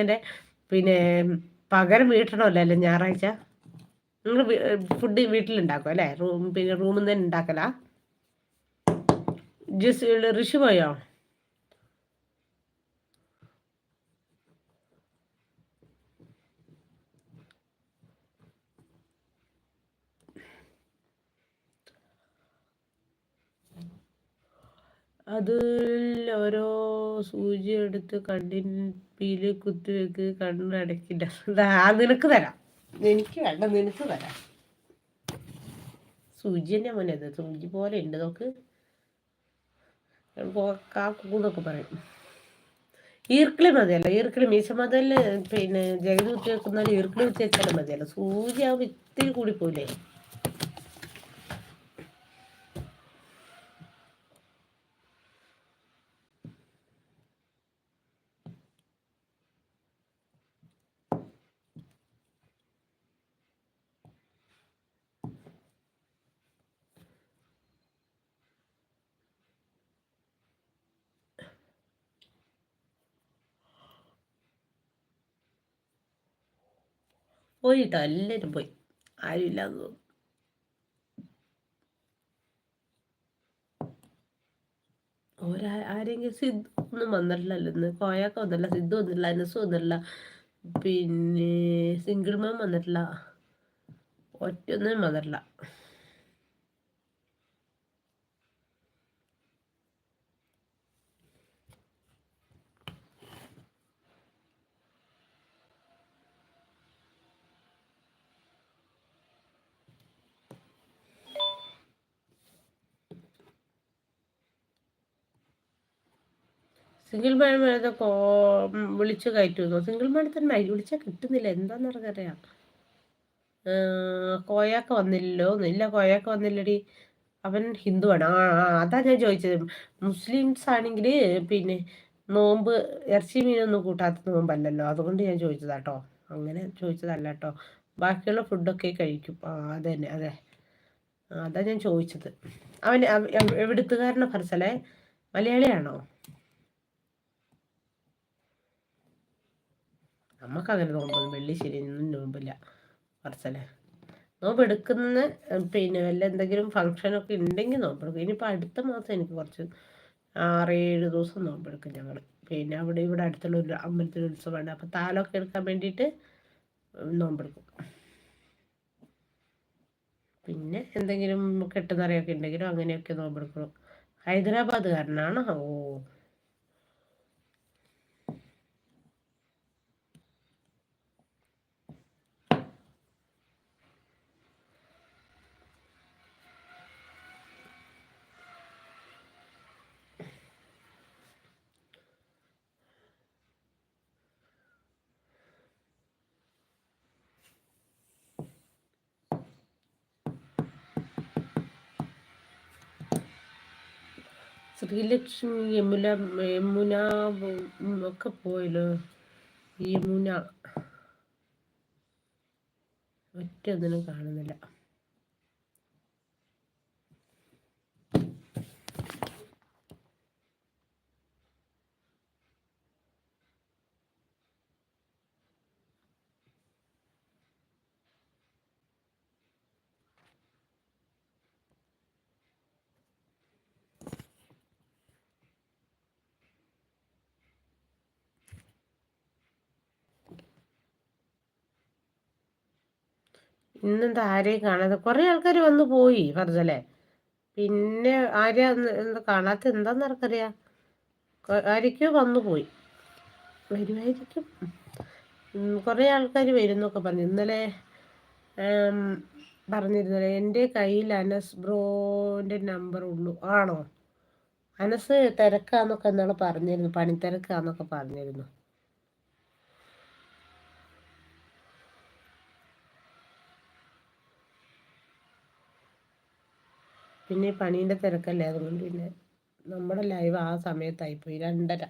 എൻ്റെ പിന്നെ പകരം വീട്ടണമല്ലോ അല്ലേ ഞായറാഴ്ച? നിങ്ങൾ ഫുഡ് വീട്ടിലുണ്ടാക്കും അല്ലേ? പിന്നെ റൂമിൽ നിന്ന് തന്നെ ഉണ്ടാക്കലാ? ഋഷി പോയോ? അതിൽ ഓരോ സൂചി എടുത്ത് കണ്ണിൽ കുത്തിവെക്ക്, കണ്ണടക്കില്ല. നിനക്ക് തരാം, എനിക്ക് വേണ്ട, നിനക്ക് തരാം. സൂചി തന്നെ മോനെ, അത് സൂചി പോലെ ഉണ്ട് നോക്ക്. കാക്കൂന്നൊക്കെ പറയും. ഈർക്കിളി മതിയല്ലോ, ഈർക്കിളി മീശ മുതൽ പിന്നെ ജഗതി കുത്തി വെക്കുന്ന ഈർക്കിളി കുത്തി വെച്ചാലും മതിയല്ലോ. സൂചി ആവുമ്പോൾ ഇത്തിരി കൂടി പോലെ. പോയിട്ടോ, എല്ലാവരും പോയി, ആരുമില്ലാന്ന് തോന്നുന്നു. ആരെങ്കിലും സിദ്ധു ഒന്നും വന്നിട്ടില്ലല്ലോ ഇന്ന്. കോയൊക്കെ വന്നിട്ടില്ല, സിദ്ധു വന്നിട്ടില്ല, അനസ് വന്നിട്ടില്ല, പിന്നെ സിംഗിൾ മാം വന്നിട്ടില്ല, ഒറ്റൊന്നും വന്നിട്ടില്ല. സിംഗിൾ മാം വിളിച്ച് കയറ്റുന്നു. സിംഗിൾ മാം തന്നെ വിളിച്ചാൽ കിട്ടുന്നില്ല, എന്താന്ന് അറിയാം. കോയാക്ക വന്നില്ലല്ലോ. ഇല്ല, കോയാക്ക വന്നില്ലടി. അവൻ ഹിന്ദുവാണ്. അതാ ഞാൻ ചോദിച്ചത്. മുസ്ലിംസ് ആണെങ്കിൽ പിന്നെ നോമ്പ് ഇറച്ചി മീനൊന്നും കൂട്ടാത്ത നോമ്പല്ലല്ലോ, അതുകൊണ്ട് ഞാൻ ചോദിച്ചതാട്ടോ. അങ്ങനെ ചോദിച്ചതല്ല കേട്ടോ. ബാക്കിയുള്ള ഫുഡൊക്കെ കഴിക്കും. അത് തന്നെ, അതെ, അതാ ഞാൻ ചോദിച്ചത്. അവൻ എവിടുത്തുകാരനോ ഫർസലെ? മലയാളിയാണോ? നമുക്കങ്ങനെ നോമ്പൊന്നും വെള്ളി ശരി ഒന്നും നോമ്പില്ല ഫർസലെ. നോമ്പ് എടുക്കുന്ന പിന്നെ വല്ല എന്തെങ്കിലും ഫങ്ഷനൊക്കെ ഉണ്ടെങ്കിൽ നോമ്പെടുക്കും. ഇനിയിപ്പോൾ അടുത്ത മാസം എനിക്ക് കുറച്ച് 6-7 ദിവസം നോമ്പെടുക്കും ഞങ്ങൾ. പിന്നെ ഇവിടെ അടുത്തുള്ള ഒരു അമ്പലത്തിൽ ഉത്സവമാണ്. അപ്പോൾ താലമൊക്കെ എടുക്കാൻ വേണ്ടിയിട്ട് നോമ്പെടുക്കും. പിന്നെ എന്തെങ്കിലും കെട്ടുന്നറിയൊക്കെ ഉണ്ടെങ്കിലും അങ്ങനെയൊക്കെ നോമ്പെടുക്കണം. ഹൈദരാബാദുകാരനാണ്. ഓ, ശ്രീലക്ഷ്മി, യമുന ഒക്കെ പോയല്ലോ. യമുന ഒറ്റൊന്നിനും കാണുന്നില്ല. ഇന്നെന്താ ആരെയും കാണാതെ? കുറേ ആൾക്കാർ വന്നു പോയി ഫർസലെ. പിന്നെ ആരെയാ എന്താ കാണാത്ത? എന്താന്ന് ആർക്കറിയാം. ആരൊക്കെയോ വന്നു പോയി. വരുമായിരിക്കും. കുറേ ആൾക്കാർ വരുന്നൊക്കെ പറഞ്ഞു ഇന്നലെ. പറഞ്ഞിരുന്നല്ലേ എൻ്റെ കയ്യിൽ അനസ് ബ്രോൻ്റെ നമ്പർ ഉള്ളൂ. ആണോ? അനസ് തിരക്കാന്നൊക്കെ എന്നാൾ പറഞ്ഞിരുന്നു, പണിത്തിരക്കാന്നൊക്കെ പറഞ്ഞിരുന്നു. പിന്നെ പണീൻ്റെ തിരക്കല്ലേ, അതുകൊണ്ട് പിന്നെ നമ്മുടെ ലൈവ് ആ സമയത്തായിപ്പോയി 2:30.